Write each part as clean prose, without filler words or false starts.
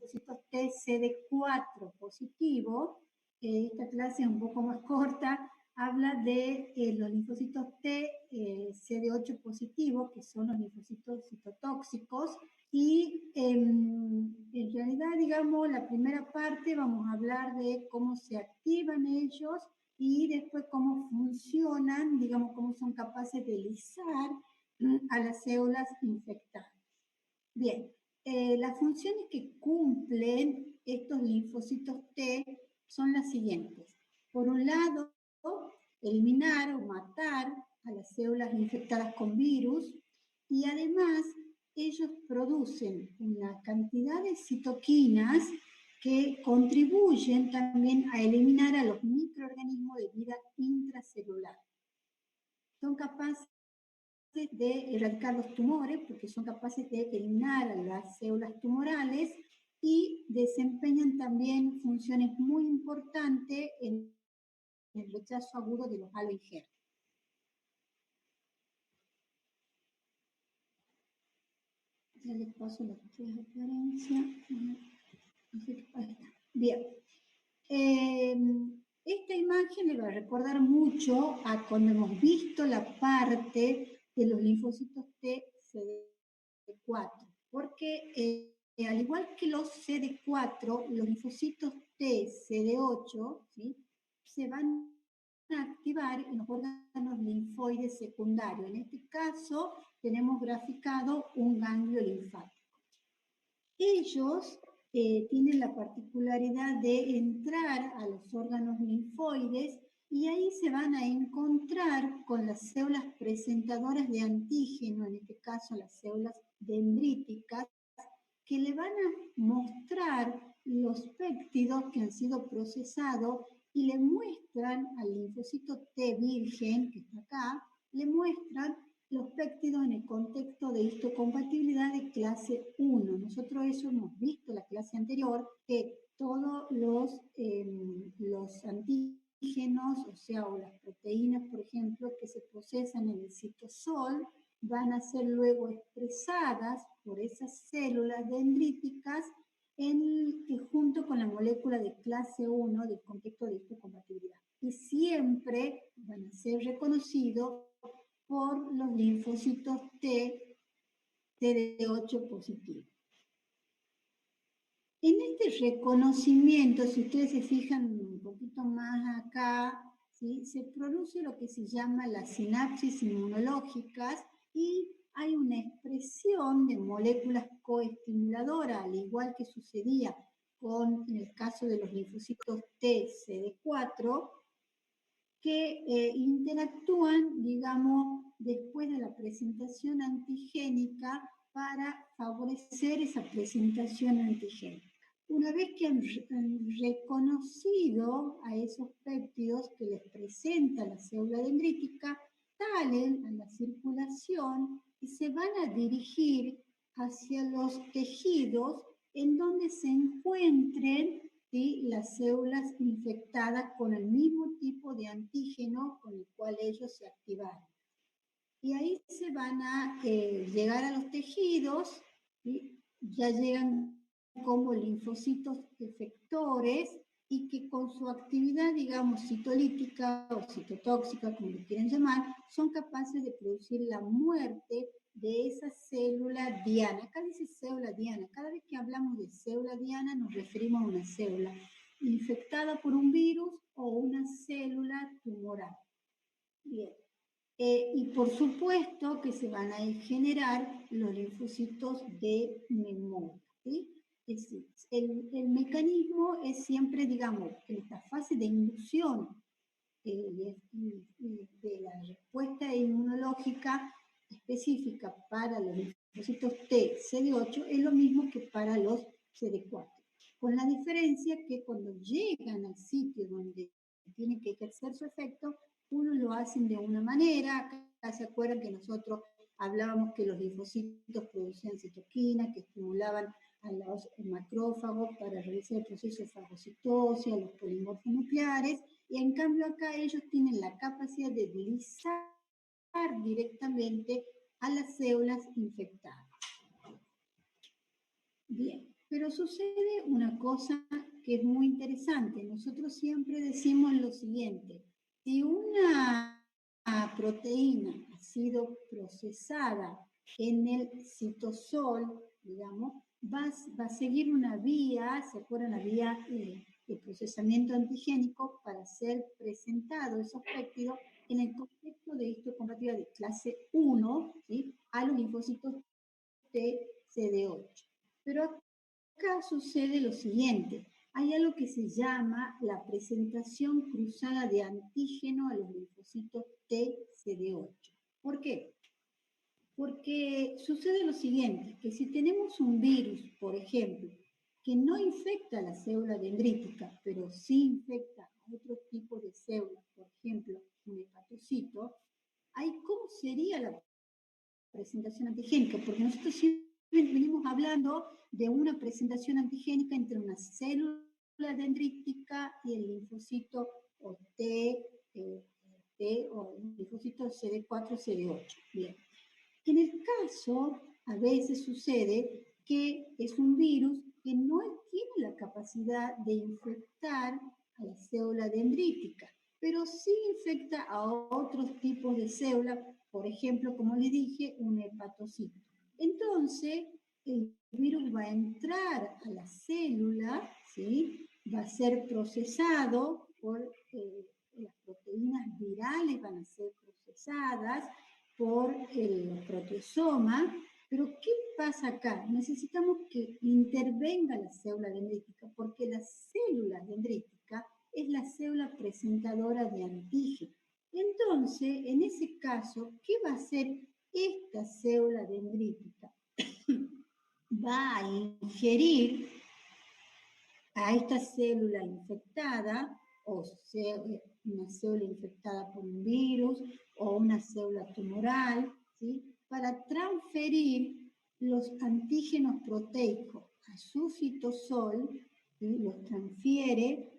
linfocitos T CD4 positivo. Esta clase es un poco más corta, habla de los linfocitos T CD8 positivo, que son los linfocitos citotóxicos, y en realidad, digamos, la primera parte vamos a hablar de cómo se activan ellos y después cómo funcionan, digamos, cómo son capaces de lisar a las células infectadas. Bien, las funciones que cumplen estos linfocitos T son las siguientes. Por un lado, eliminar o matar a las células infectadas con virus, y además ellos producen una cantidad de citoquinas que contribuyen también a eliminar a los microorganismos de vida intracelular. Son capaces de erradicar los tumores, porque son capaces de eliminar a las células tumorales, y desempeñan también funciones muy importantes en el rechazo agudo de los haloinjertos. Ya les paso las tres referencias. Bien. Esta imagen le va a recordar mucho a cuando hemos visto la parte de los linfocitos T CD4, porque al igual que los CD4, los linfocitos T CD8, ¿sí?, se van a activar en los órganos linfoides secundarios. En este caso tenemos graficado un ganglio linfático. Ellos tienen la particularidad de entrar a los órganos linfoides y ahí se van a encontrar con las células presentadoras de antígeno, en este caso las células dendríticas, que le van a mostrar los péptidos que han sido procesados y le muestran al linfocito T virgen, que está acá, le muestran los péptidos en el contexto de histocompatibilidad de clase 1. Nosotros eso hemos visto en la clase anterior, que todos los antígenos, o sea, o las proteínas, por ejemplo, que se procesan en el citosol, van a ser luego expresadas por esas células dendríticas junto con la molécula de clase 1 del contexto de histocompatibilidad. Y siempre van a ser reconocidos por los linfocitos T CD8 positivos. En este reconocimiento, si ustedes se fijan un poquito más acá, ¿sí?, se produce lo que se llama las sinapsis inmunológicas y hay una expresión de moléculas coestimuladoras, al igual que sucedía en el caso de los linfocitos T CD4, que interactúan, digamos, después de la presentación antigénica para favorecer esa presentación antigénica. Una vez que han reconocido a esos péptidos que les presenta la célula dendrítica, salen a la circulación y se van a dirigir hacia los tejidos en donde se encuentren, ¿sí?, las células infectadas con el mismo tipo de antígeno con el cual ellos se activaron. Y ahí se van a llegar a los tejidos, ¿sí?, ya llegan como linfocitos efectores y que con su actividad, digamos, citolítica o citotóxica, como lo quieren llamar, son capaces de producir la muerte de esa célula diana. Acá dice célula diana. Cada vez que hablamos de célula diana nos referimos a una célula infectada por un virus o una célula tumoral. Bien. Y por supuesto que se van a generar los linfocitos de memoria, ¿sí? Es decir, el mecanismo es siempre, digamos, en esta fase de inducción de la respuesta inmunológica específica para los linfocitos T CD8 es lo mismo que para los CD4, con la diferencia que cuando llegan al sitio donde tienen que ejercer su efecto, unos lo hacen de una manera. Acá se acuerdan que nosotros hablábamos que los linfocitos producían citoquinas, que estimulaban a los macrófagos para realizar el proceso de fagocitosis, a los polimorfos nucleares, y en cambio acá ellos tienen la capacidad de lisar directamente a las células infectadas. Bien, Pero sucede una cosa que es muy interesante. Nosotros siempre decimos lo siguiente: si una proteína ha sido procesada en el citosol, digamos, va a seguir una vía, ¿se acuerdan? La vía de procesamiento antigénico para ser presentado esos péptidos en el contexto de histocompatibilidad de clase 1, ¿sí?, a los linfocitos T CD8. Pero acá sucede lo siguiente: hay algo que se llama la presentación cruzada de antígeno a los linfocitos T CD8. ¿Por qué? Porque sucede lo siguiente, que si tenemos un virus, por ejemplo, que no infecta la célula dendrítica, pero sí infecta a otro tipo de células, por ejemplo, un hepatocito, ahí ¿cómo sería la presentación antigénica? Porque nosotros siempre venimos hablando de una presentación antigénica entre una célula dendrítica y el linfocito o T o el linfocito CD4-CD8. Bien. En el caso, a veces sucede que es un virus que no tiene la capacidad de infectar a la célula dendrítica, pero sí infecta a otros tipos de células, por ejemplo, como les dije, un hepatocito. Entonces, el virus va a entrar a la célula, ¿sí?, va a ser procesado por las proteínas virales, van a ser procesadas por el proteosoma. Pero ¿qué pasa acá? Necesitamos que intervenga la célula dendrítica, porque la célula dendrítica es la célula presentadora de antígeno. Entonces, en ese caso, ¿qué va a hacer esta célula dendrítica? Va a ingerir a esta célula infectada, o sea, una célula infectada por un virus o una célula tumoral, ¿sí?, para transferir los antígenos proteicos a su citosol, ¿sí?, los transfiere,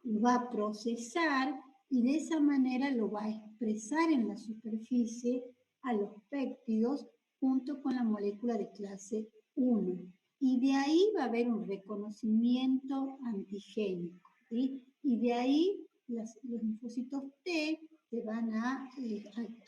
lo va a procesar y de esa manera lo va a expresar en la superficie a los péptidos junto con la molécula de clase 1. Y de ahí va a haber un reconocimiento antigénico, ¿sí? Y de ahí los linfocitos T se van a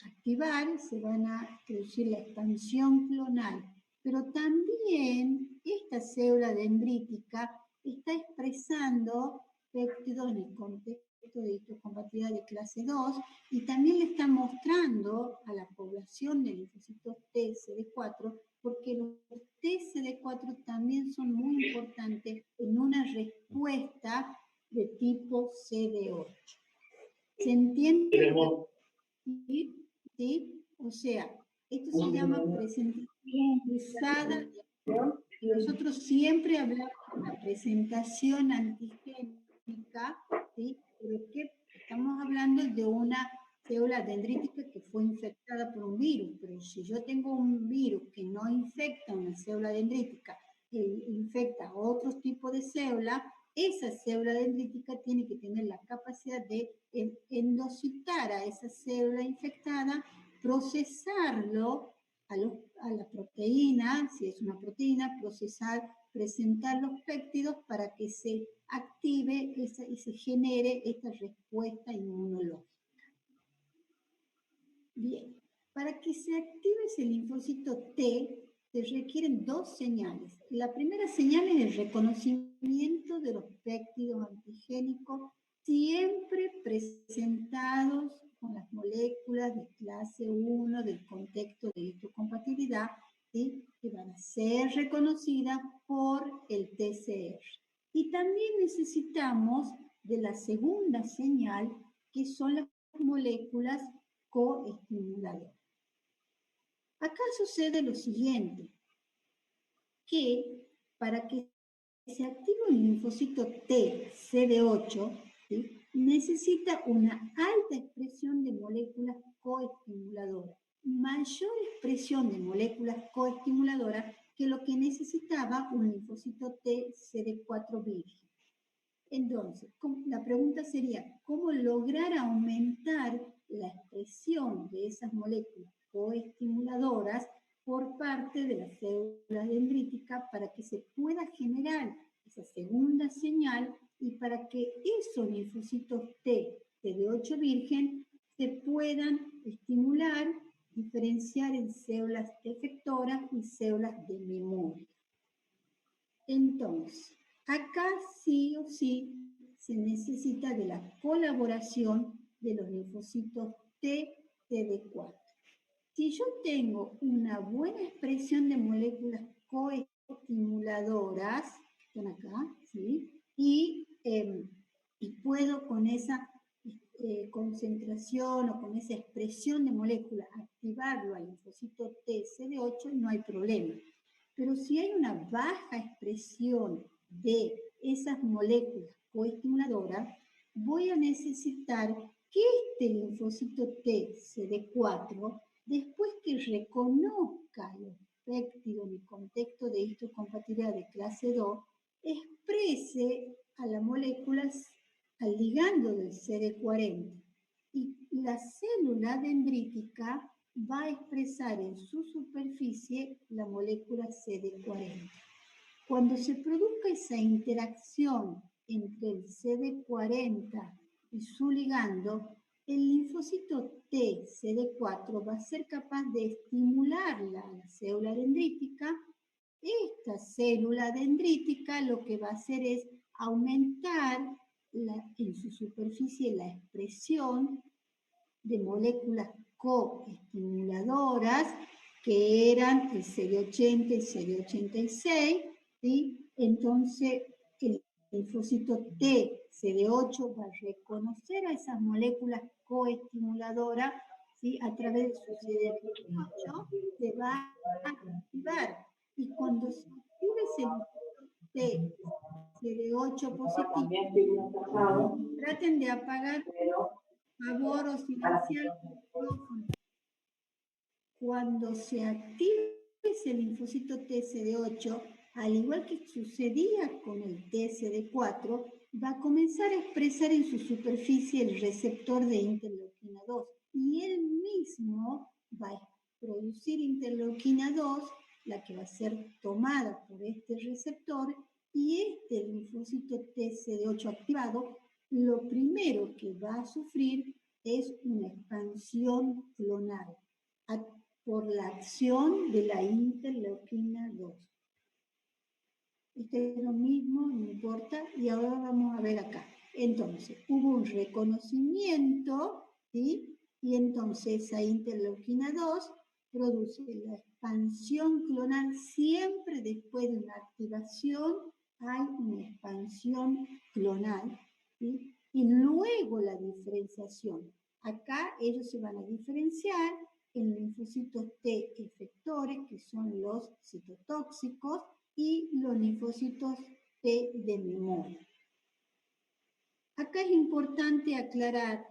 activar, se van a producir la expansión clonal. Pero también esta célula dendrítica está expresando péptidos en el contexto de histocompatibilidad de clase 2 y también le está mostrando a la población de linfocitos T CD4, porque los TCD4 también son muy importantes en una respuesta de tipo CD8. ¿Se entiende? ¿Sí? ¿Sí? O sea, esto se llama presentación cruzada. Nosotros siempre hablamos de la presentación antigénica, ¿sí? Pero que estamos hablando de una célula dendrítica que fue infectada por un virus. Pero si yo tengo un virus que no infecta una célula dendrítica, que infecta a otros tipos de células, esa célula dendrítica tiene que tener la capacidad de endocitar a esa célula infectada, procesarlo a la proteína, si es una proteína, procesar, presentar los péptidos para que se active y se genere esta respuesta inmunológica. Bien, para que se active ese linfocito T, se requieren dos señales. La primera señal es el reconocimiento de los péptidos antigénicos, siempre presentados con las moléculas de clase 1 del contexto de histocompatibilidad, ¿sí?, que van a ser reconocidas por el TCR. Y también necesitamos de la segunda señal, que son las moléculas coestimulador. Acá sucede lo siguiente, que para que se active un linfocito T CD8, ¿sí?, necesita una alta expresión de moléculas coestimuladoras, mayor expresión de moléculas coestimuladoras que lo que necesitaba un linfocito T CD4 virgen. Entonces, la pregunta sería, ¿cómo lograr aumentar la expresión de esas moléculas coestimuladoras por parte de las células dendríticas para que se pueda generar esa segunda señal y para que esos linfocitos T, CD8 virgen, se puedan estimular, diferenciar en células efectoras y células de memoria. Entonces, acá sí o sí se necesita de la colaboración de los linfocitos T, CD4. Si yo tengo una buena expresión de moléculas coestimuladoras, están acá, ¿sí? Y puedo con esa concentración o con esa expresión de moléculas activarlo al linfocito T, CD8, no hay problema. Pero si hay una baja expresión de esas moléculas coestimuladoras, voy a necesitar que este linfocito T, CD4, después que reconozca los péptidos en el contexto de histocompatibilidad de clase 2, exprese a las moléculas al ligando del CD40. Y la célula dendrítica va a expresar en su superficie la molécula CD40. Cuando se produzca esa interacción entre el CD40 y su ligando, el linfocito T, CD4, va a ser capaz de estimular la célula dendrítica. Esta célula dendrítica lo que va a hacer es aumentar en su superficie la expresión de moléculas coestimuladoras que eran el CD80 y CD86, ¿sí? Entonces el linfocito T, CD8, va a reconocer a esas moléculas coestimuladoras, ¿sí? A través de su CD8 se va a activar. Y cuando se active ese linfocito T, CD8 positivo, traten de apagar favor o silenciar el micrófono. Cuando se active ese linfocito TCD8, al igual que sucedía con el TCD4, va a comenzar a expresar en su superficie el receptor de interleuquina 2 y él mismo va a producir interleuquina 2, la que va a ser tomada por este receptor, y este linfocito TCD8 activado, lo primero que va a sufrir es una expansión clonal por la acción de la interleuquina 2. Esto es lo mismo, no importa, y ahora vamos a ver acá. Entonces, hubo un reconocimiento, ¿sí? Y entonces esa interleuquina 2 produce la expansión clonal. Siempre después de una activación hay una expansión clonal, ¿sí? Y luego la diferenciación. Acá ellos se van a diferenciar en linfocitos T efectores, que son los citotóxicos, y los linfocitos T de memoria. Acá es importante aclarar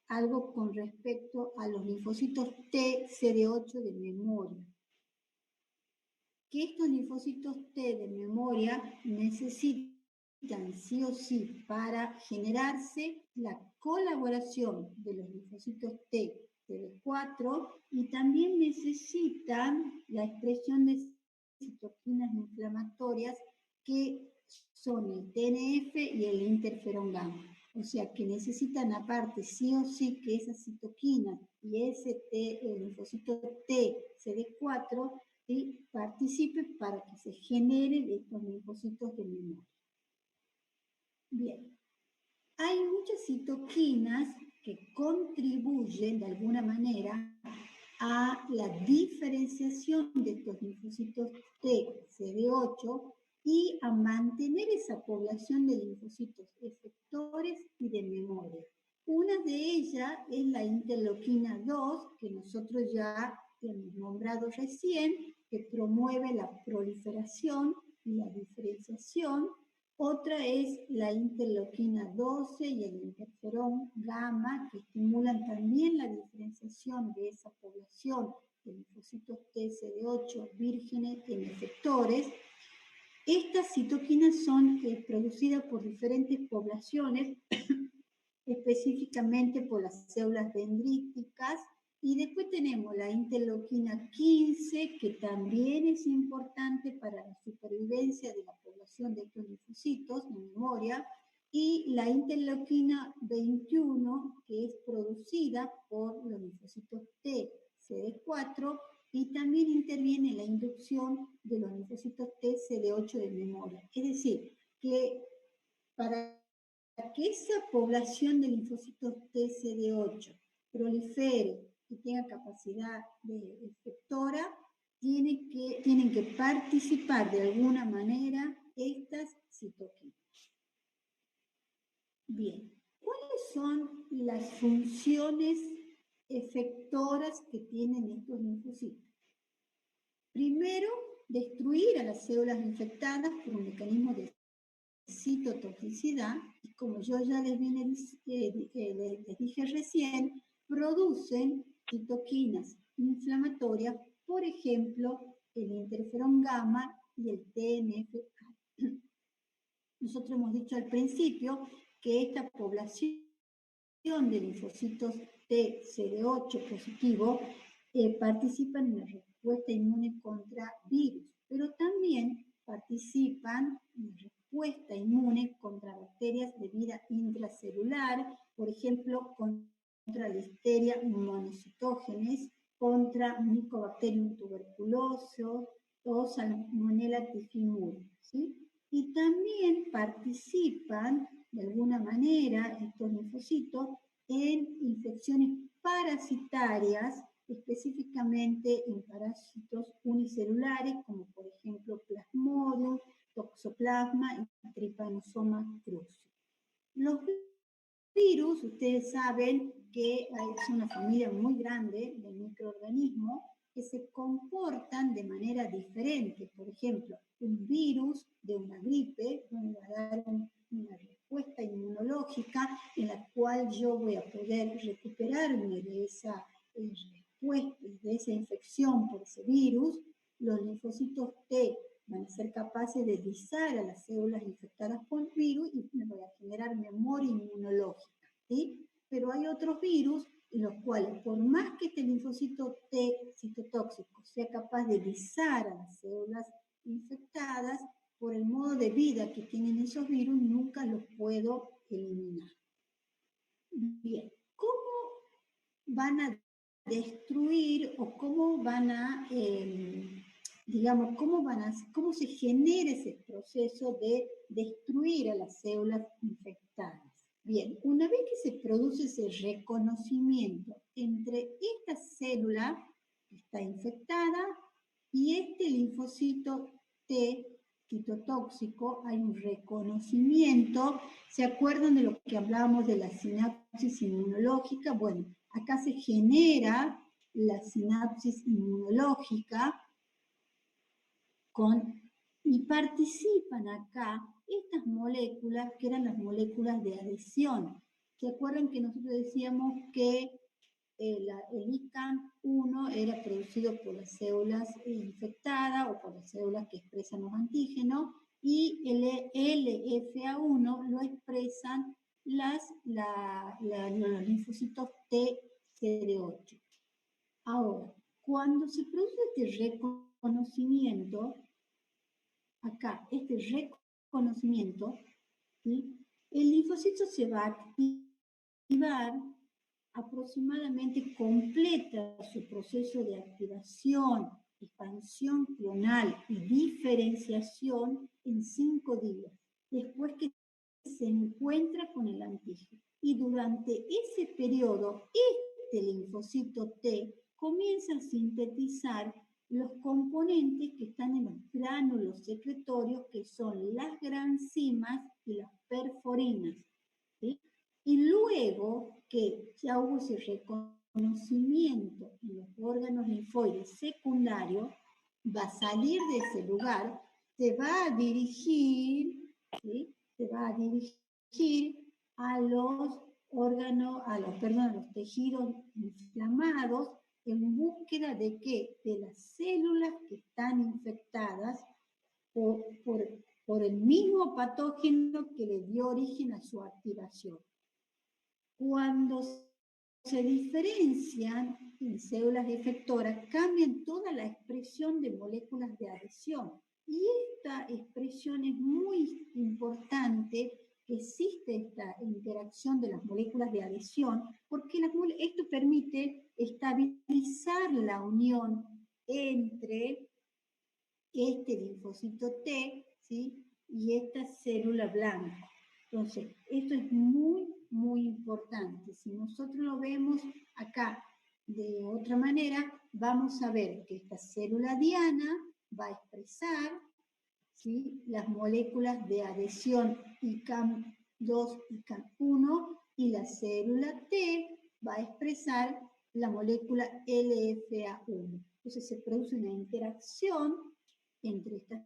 algo con respecto a los linfocitos T CD8 de memoria. Que estos linfocitos T de memoria necesitan sí o sí para generarse la colaboración de los linfocitos T CD4 y también necesitan la expresión de citoquinas inflamatorias que son el TNF y el interferón gamma. O sea que necesitan aparte sí o sí que esa citoquina y ese linfocito T CD4 ¿sí? Participe para que se generen estos linfocitos de memoria. Bien, hay muchas citoquinas que contribuyen de alguna manera a la diferenciación de estos linfocitos T, CD8 y a mantener esa población de linfocitos efectores y de memoria. Una de ellas es la interleuquina 2, que nosotros ya hemos nombrado recién, que promueve la proliferación y la diferenciación. Otra es la interleuquina 12 y el interferón gamma, que estimulan también la diferenciación de esa población de linfocitos TCD8 vírgenes en efectores. Estas citoquinas son producidas por diferentes poblaciones, específicamente por las células dendríticas Y después tenemos la interleuquina 15, que también es importante para la supervivencia de la población de estos linfocitos, en memoria, y la interleuquina 21, que es producida por los linfocitos T, CD4, y también interviene en la inducción de los linfocitos T, CD8 de memoria. Es decir, que para que esa población de linfocitos T, CD8 prolifere y tenga capacidad de efectora, tienen que participar de alguna manera estas citoquinas. Bien, ¿cuáles son las funciones efectoras que tienen estos linfocitos? Primero, destruir a las células infectadas por un mecanismo de citotoxicidad, y como yo ya les dije recién, producen citoquinas inflamatorias, por ejemplo, el interferón gamma y el TNF-A. Nosotros hemos dicho al principio que esta población de linfocitos T CD8 positivo participan en la respuesta inmune contra virus, pero también participan en la respuesta inmune contra bacterias de vida intracelular, por ejemplo, contra Listeria monocitógenes, contra Mycobacterium tuberculosis o Salmonella typhimurium, ¿sí? Y también participan, de alguna manera, estos linfocitos en infecciones parasitarias, específicamente en parásitos unicelulares, como por ejemplo Plasmodium, Toxoplasma y Trypanosoma cruzi. Los virus, ustedes saben que es una familia muy grande de microorganismos que se comportan de manera diferente. Por ejemplo, un virus de una gripe va a dar una respuesta inmunológica en la cual yo voy a poder recuperarme de esa respuesta, de esa infección por ese virus. Los linfocitos T van a ser capaces de lisar a las células infectadas por virus y me voy a generar memoria inmunológica, ¿sí? Pero hay otros virus en los cuales, por más que este linfocito T citotóxico sea capaz de lisar a las células infectadas, por el modo de vida que tienen esos virus, nunca los puedo eliminar. Bien, ¿cómo van a destruir o cómo van a digamos, cómo se genera ese proceso de destruir a las células infectadas? Bien, una vez que se produce ese reconocimiento entre esta célula que está infectada y este linfocito T citotóxico, hay un reconocimiento. ¿Se acuerdan de lo que hablábamos de la sinapsis inmunológica? Bueno, acá se genera la sinapsis inmunológica y participan acá estas moléculas que eran las moléculas de adhesión. ¿Se acuerdan que nosotros decíamos que el ICAM-1 era producido por las células infectadas o por las células que expresan los antígenos, y el LFA1 lo expresan los linfocitos T CD8. Ahora, cuando se produce este reconocimiento, acá, este reconocimiento, ¿sí? El linfocito se va a activar, aproximadamente completa su proceso de activación, expansión clonal y diferenciación en 5 días, después que se encuentra con el antígeno. Y durante ese periodo, este linfocito T comienza a sintetizar los componentes que están en los gránulos secretorios, que son las granzimas y las perforinas, ¿sí? Y luego que ya hubo ese reconocimiento en los órganos linfoides secundarios, va a salir de ese lugar, se va a dirigir, ¿sí? Se va a dirigir a los órganos, a los tejidos inflamados, en búsqueda de qué? De las células que están infectadas por el mismo patógeno que le dio origen a su activación. Cuando se diferencian en células efectoras, cambian toda la expresión de moléculas de adhesión. Y esta expresión es muy importante, que existe esta interacción de las moléculas de adhesión, porque esto permite estabilizar la unión entre este linfocito T, ¿sí?, y esta célula blanca. Entonces, esto es muy, muy importante. Si nosotros lo vemos acá de otra manera, vamos a ver que esta célula diana va a expresar, ¿sí?, las moléculas de adhesión ICAM2 y ICAM1, y la célula T va a expresar la molécula LFA1. Entonces se produce una interacción entre estas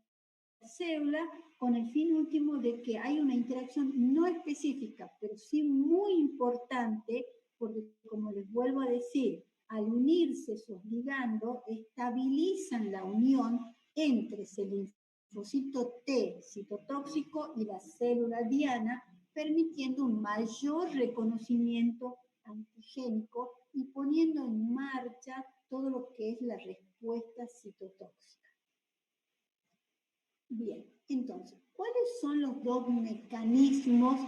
células con el fin último de que hay una interacción no específica, pero sí muy importante, porque como les vuelvo a decir, al unirse esos ligandos, estabilizan la unión entre el linfocito T citotóxico y la célula diana, permitiendo un mayor reconocimiento antigénico y poniendo en marcha todo lo que es la respuesta citotóxica. Bien, entonces, ¿cuáles son los dos mecanismos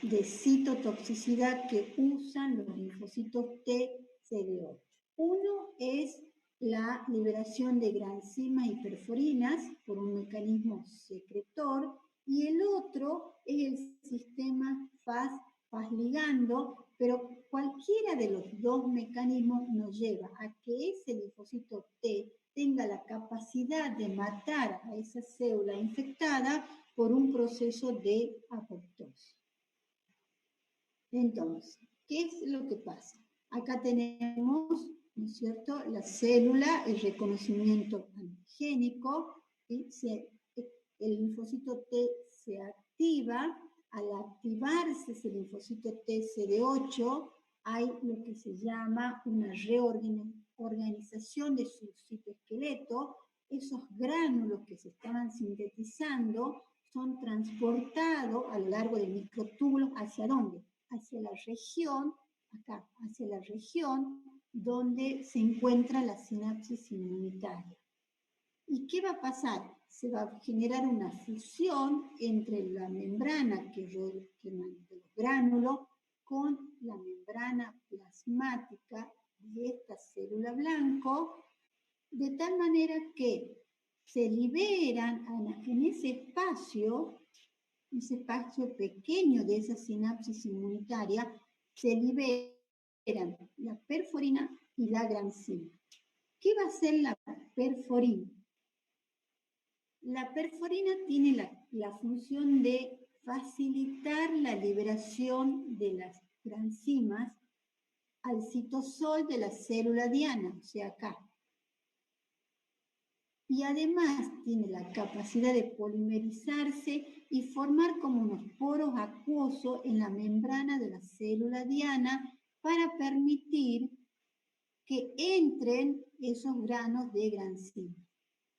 de citotoxicidad que usan los linfocitos T CD8? Uno es la liberación de granzimas y perforinas por un mecanismo secretor, y el otro es el sistema Fas ligando, pero cualquiera de los dos mecanismos nos lleva a que ese linfocito T tenga la capacidad de matar a esa célula infectada por un proceso de apoptosis. Entonces, ¿qué es lo que pasa? Acá tenemos, ¿no es cierto?, la célula, el reconocimiento antigénico, ¿sí? El linfocito T se activa. Al activarse ese linfocito T CD8, hay lo que se llama una reorganización de su citoesqueleto. Esos gránulos que se estaban sintetizando son transportados a lo largo de microtúbulos. ¿Hacia dónde? Hacia la región, acá, hacia la región donde se encuentra la sinapsis inmunitaria. ¿Y qué va a pasar? Se va a generar una fusión entre la membrana que manda los gránulos con la membrana plasmática de esta célula blanco, de tal manera que se liberan en ese espacio pequeño de esa sinapsis inmunitaria, se liberan la perforina y la granzima. ¿Qué va a hacer la perforina? La perforina tiene la función de facilitar la liberación de las granzimas al citosol de la célula diana, o sea, acá. Y además tiene la capacidad de polimerizarse y formar como unos poros acuosos en la membrana de la célula diana para permitir que entren esos granos de granzima,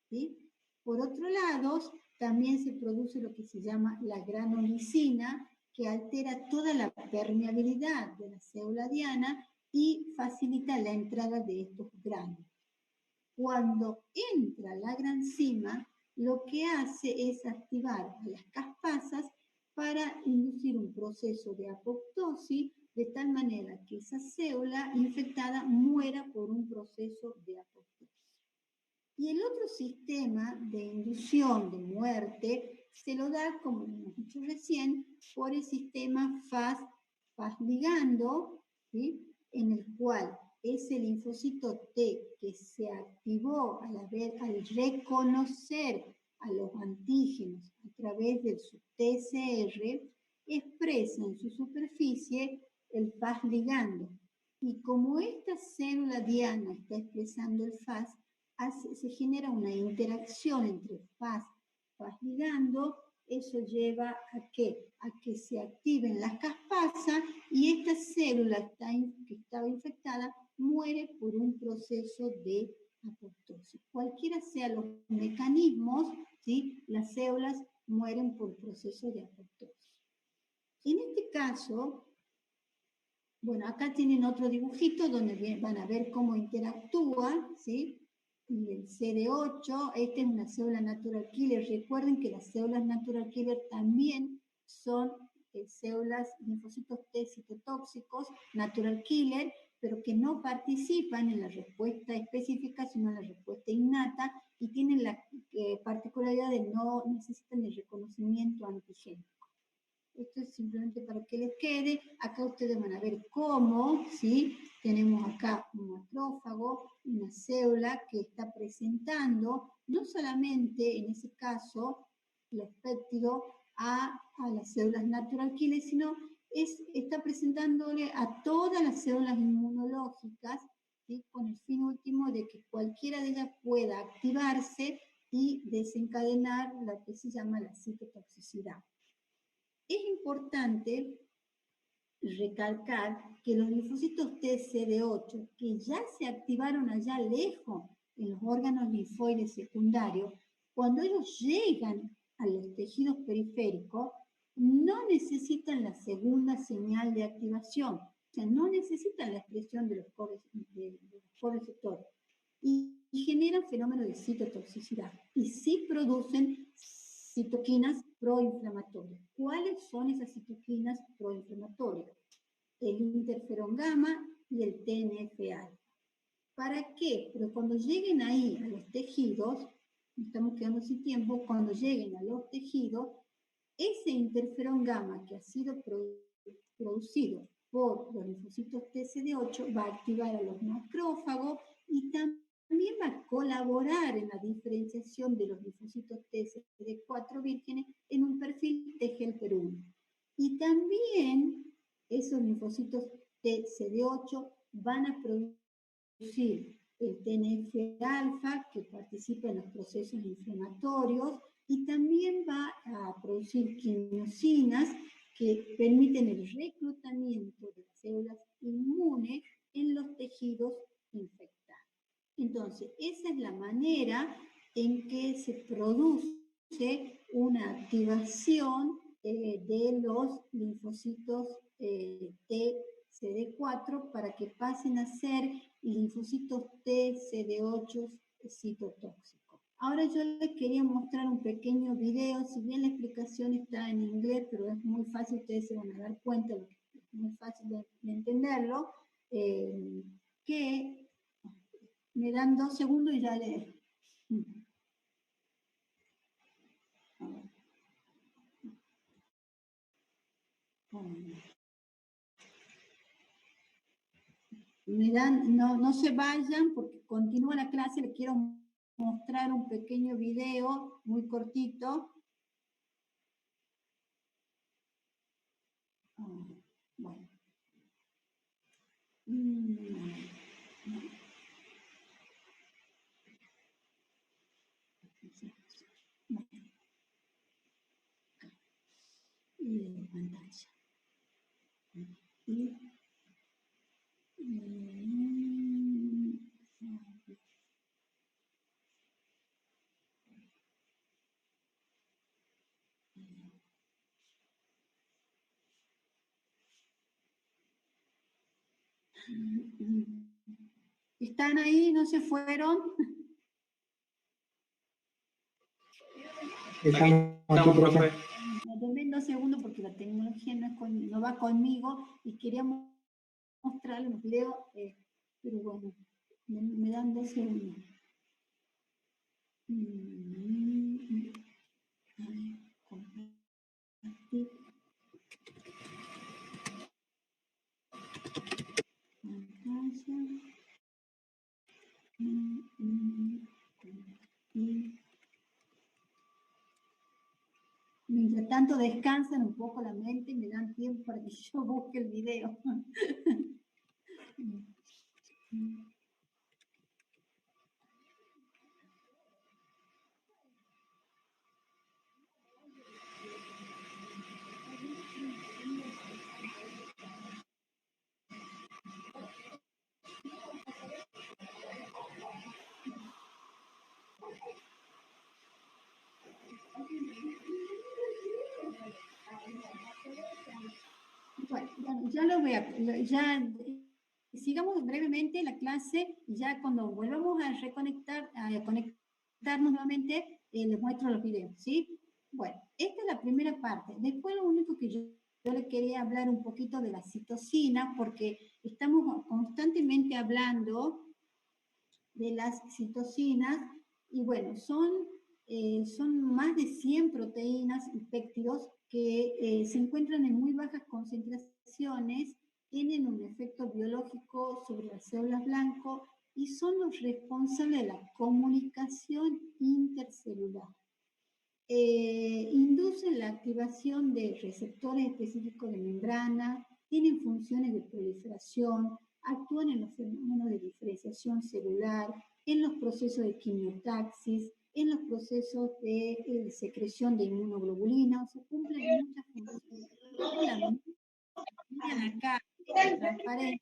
¿sí? Por otro lado, también se produce lo que se llama la granulicina, que altera toda la permeabilidad de la célula diana y facilita la entrada de estos granos. Cuando entra la granzima, lo que hace es activar a las caspasas para inducir un proceso de apoptosis, de tal manera que esa célula infectada muera por un proceso de apoptosis. Y el otro sistema de inducción de muerte se lo da, como hemos dicho recién, por el sistema Fas ligando, ¿sí?, en el cual ese linfocito T que se activó al reconocer a los antígenos a través de su TCR, expresa en su superficie el Fas ligando. Y como esta célula diana está expresando el Fas, se genera una interacción entre Fas ligando. Eso lleva a que se activen las caspasas y esta célula que estaba infectada muere por un proceso de apoptosis. Cualquiera sean los mecanismos, ¿sí?, las células mueren por proceso de apoptosis. En este caso, Bueno, acá tienen otro dibujito donde van a ver cómo interactúa, ¿sí? Y el CD8, esta es una célula natural killer. Recuerden que las células natural killer también son células, linfocitos T citotóxicos, natural killer, pero que no participan en la respuesta específica, sino en la respuesta innata, y tienen la particularidad de no necesitan el reconocimiento antigénico. Esto es simplemente para que les quede. Acá ustedes van a ver cómo, ¿sí? Tenemos acá un macrófago, una célula que está presentando, no solamente en ese caso, los péptidos a las células natural killer, sino está presentándole a todas las células inmunológicas, ¿sí? Con el fin último de que cualquiera de ellas pueda activarse y desencadenar lo que se llama la citotoxicidad. Es importante recalcar que los linfocitos TCD8, que ya se activaron allá lejos en los órganos linfoides secundarios, cuando ellos llegan a los tejidos periféricos, no necesitan la segunda señal de activación, o sea, no necesitan la expresión de los correceptores y generan fenómenos de citotoxicidad y sí producen citoquinas proinflamatorias. ¿Cuáles son esas citoquinas proinflamatorias? El interferón gamma y el TNF-alfa. ¿Para qué? Pero cuando lleguen ahí a los tejidos, estamos quedando sin tiempo, cuando lleguen a los tejidos, ese interferón gamma que ha sido producido por los linfocitos TCD8 va a activar a los macrófagos y también va a colaborar en la diferenciación de los linfocitos TCD4 vírgenes en un perfil TGLPR1. Y también esos linfocitos TCD8 van a producir el TNF-alfa que participa en los procesos inflamatorios y también va a producir quimiosinas que permiten el reclutamiento de las células inmunes en los tejidos infectados. Entonces, esa es la manera en que se produce una activación de los linfocitos TCD4 para que pasen a ser linfocitos TCD8 citotóxicos. Ahora yo les quería mostrar un pequeño video, si bien la explicación está en inglés, pero es muy fácil, ustedes se van a dar cuenta, es muy fácil de entenderlo, que me dan 2 segundos y ya le... Me dan, no se vayan porque continúa la clase, les quiero mostrar un pequeño video muy cortito. Bueno. Y pantalla. ¿Están ahí? ¿No se fueron? Estamos aquí, profe. Denme 2 segundos porque la tecnología no va conmigo y quería mostrarles un video, pero bueno, me dan 2 segundos. Compartir. Pantalla. Mientras tanto descansan un poco la mente y me dan tiempo para que yo busque el video. Bueno, Bueno, ya lo veo, sigamos brevemente la clase y ya cuando volvamos a conectarnos nuevamente, les muestro los videos, ¿sí? Bueno, esta es la primera parte. Después lo único que yo le quería hablar un poquito de la citocina, porque estamos constantemente hablando de las citocinas, y bueno, son más de 100 proteínas y péptidos que se encuentran en muy bajas concentraciones, tienen un efecto biológico sobre las células blanco y son los responsables de la comunicación intercelular. Inducen la activación de receptores específicos de membrana, tienen funciones de proliferación, actúan en los fenómenos de diferenciación celular, en los procesos de quimiotaxis, en los procesos de secreción de inmunoglobulina, o sea, cumplen muchas funciones. Miren acá, esta transparencia,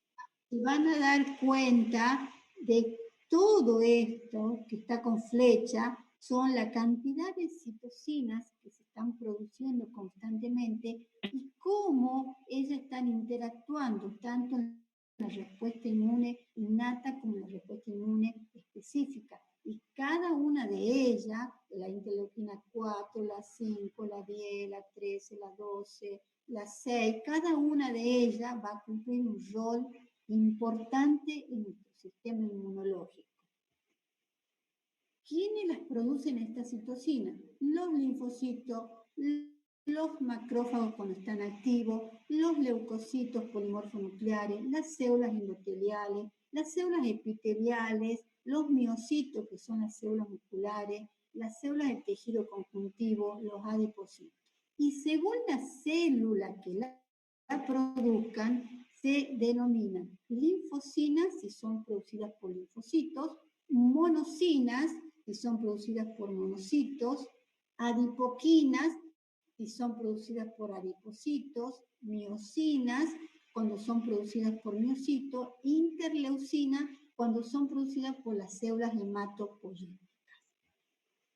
y van a dar cuenta de todo esto que está con flecha, son la cantidad de citocinas que se están produciendo constantemente y cómo ellas están interactuando tanto en la respuesta inmune innata como en la respuesta inmune específica. Y cada una de ellas, la interleuquina 4, la 5, la 10, la 13, la 12, las 6, cada una de ellas va a cumplir un rol importante en nuestro sistema inmunológico. ¿Quiénes las producen estas citocinas? Los linfocitos, los macrófagos cuando están activos, los leucocitos polimorfonucleares, las células endoteliales, las células epiteliales, los miocitos, que son las células musculares, las células del tejido conjuntivo, los adipocitos. Y según la célula que la produzcan, se denominan linfocinas, si son producidas por linfocitos, monocinas, si son producidas por monocitos, adipoquinas, si son producidas por adipocitos, miocinas, cuando son producidas por miocitos, interleucinas, cuando son producidas por las células hematopoyéticas.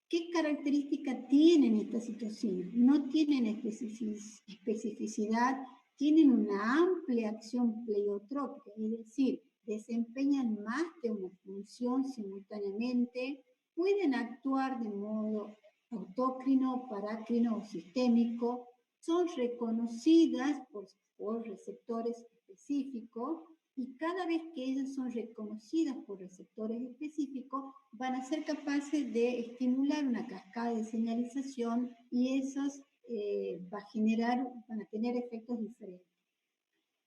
¿Qué características tienen estas citocinas? No tienen especificidad, tienen una amplia acción pleiotrópica, es decir, desempeñan más de una función simultáneamente, pueden actuar de modo autócrino, parácrino o sistémico, son reconocidas por receptores específicos y cada vez que ellas son reconocidas por receptores específicos, van a ser capaces de estimular una cascada de señalización y esos van a tener efectos diferentes.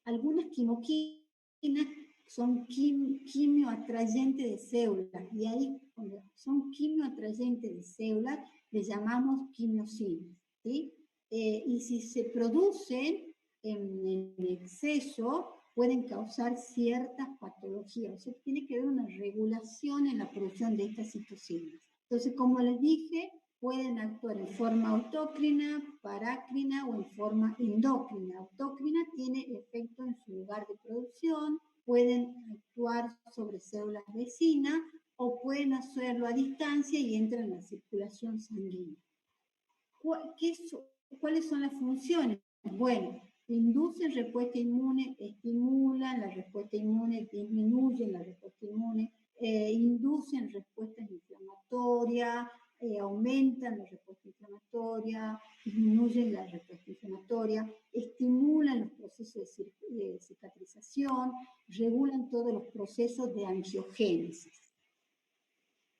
Algunas quimoquinas son quimioatrayentes de células, y ahí cuando son quimioatrayentes de células, les llamamos quimiocinas, ¿sí? Y si se producen en exceso, pueden causar ciertas patologías, o sea, tiene que haber una regulación en la producción de estas citocinas. Entonces, como les dije, pueden actuar en forma autócrina, parácrina o en forma endócrina. Autócrina tiene efecto en su lugar de producción, pueden actuar sobre células vecinas o pueden hacerlo a distancia y entran en la circulación sanguínea. ¿Cuáles son las funciones? Bueno, inducen respuesta inmune, estimulan la respuesta inmune, disminuyen la respuesta inmune, inducen respuestas inflamatorias, aumentan la respuesta inflamatoria, disminuyen la respuesta inflamatoria, estimulan los procesos de cicatrización, regulan todos los procesos de angiogénesis.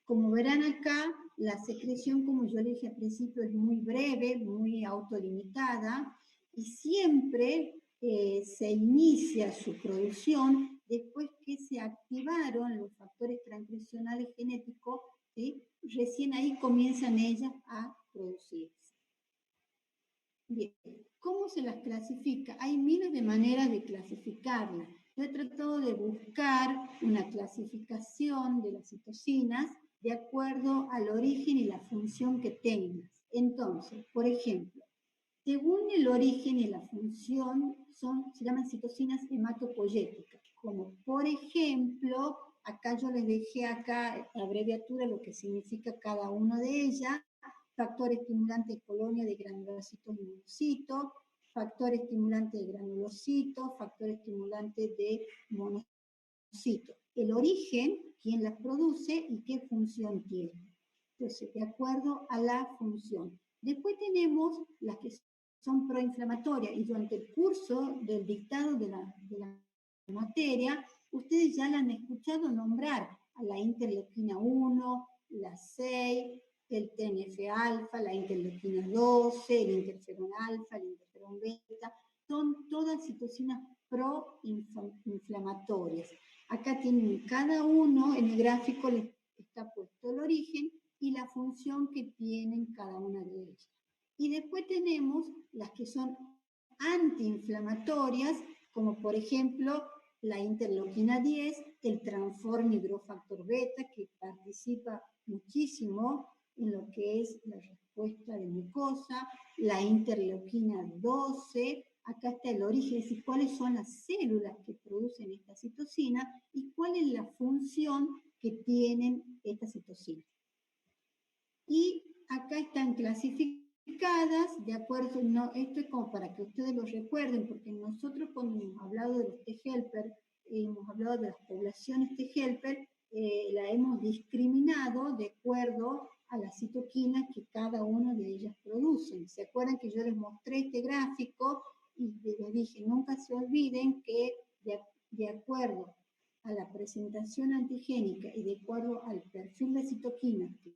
Como verán acá, la secreción, como yo le dije al principio, es muy breve, muy autolimitada, y siempre se inicia su producción después que se activaron los factores transcripcionales genéticos, ¿sí? Recién ahí comienzan ellas a producirse. Bien, ¿cómo se las clasifica? Hay miles de maneras de clasificarlas. Yo he tratado de buscar una clasificación de las citocinas de acuerdo al origen y la función que tengan. Entonces, por ejemplo, según el origen y la función, se llaman citocinas hematopoyéticas, como por ejemplo, acá yo les dejé acá la abreviatura, lo que significa cada una de ellas, factor estimulante de colonia de granulocitos y monocitos, factor estimulante de granulocitos, factor estimulante de monocitos. El origen, quién las produce y qué función tiene. Entonces, de acuerdo a la función. Después tenemos las que son proinflamatorias, y durante el curso del dictado de la materia, ustedes ya la han escuchado nombrar a la interleuquina 1, la 6, el TNF-alfa, la interleuquina 12, el interferón alfa, el interferón beta, son todas citocinas proinflamatorias. Acá tienen cada uno, en el gráfico les está puesto el origen y la función que tienen cada una de ellas. Y después tenemos las que son antiinflamatorias, como por ejemplo la interleuquina 10, el transformidrofactor beta, que participa muchísimo en lo que es la respuesta de mucosa, la interleuquina 12, acá está el origen, es decir, cuáles son las células que producen esta citocina y cuál es la función que tienen estas citocinas. Y acá están clasificadas de acuerdo, no, esto es como para que ustedes lo recuerden, porque nosotros cuando hemos hablado de los T-helper, hemos hablado de las poblaciones T-helper, la hemos discriminado de acuerdo a las citoquinas que cada una de ellas producen. ¿Se acuerdan que yo les mostré este gráfico y les dije, nunca se olviden que de acuerdo a la presentación antigénica y de acuerdo al perfil de citoquinas que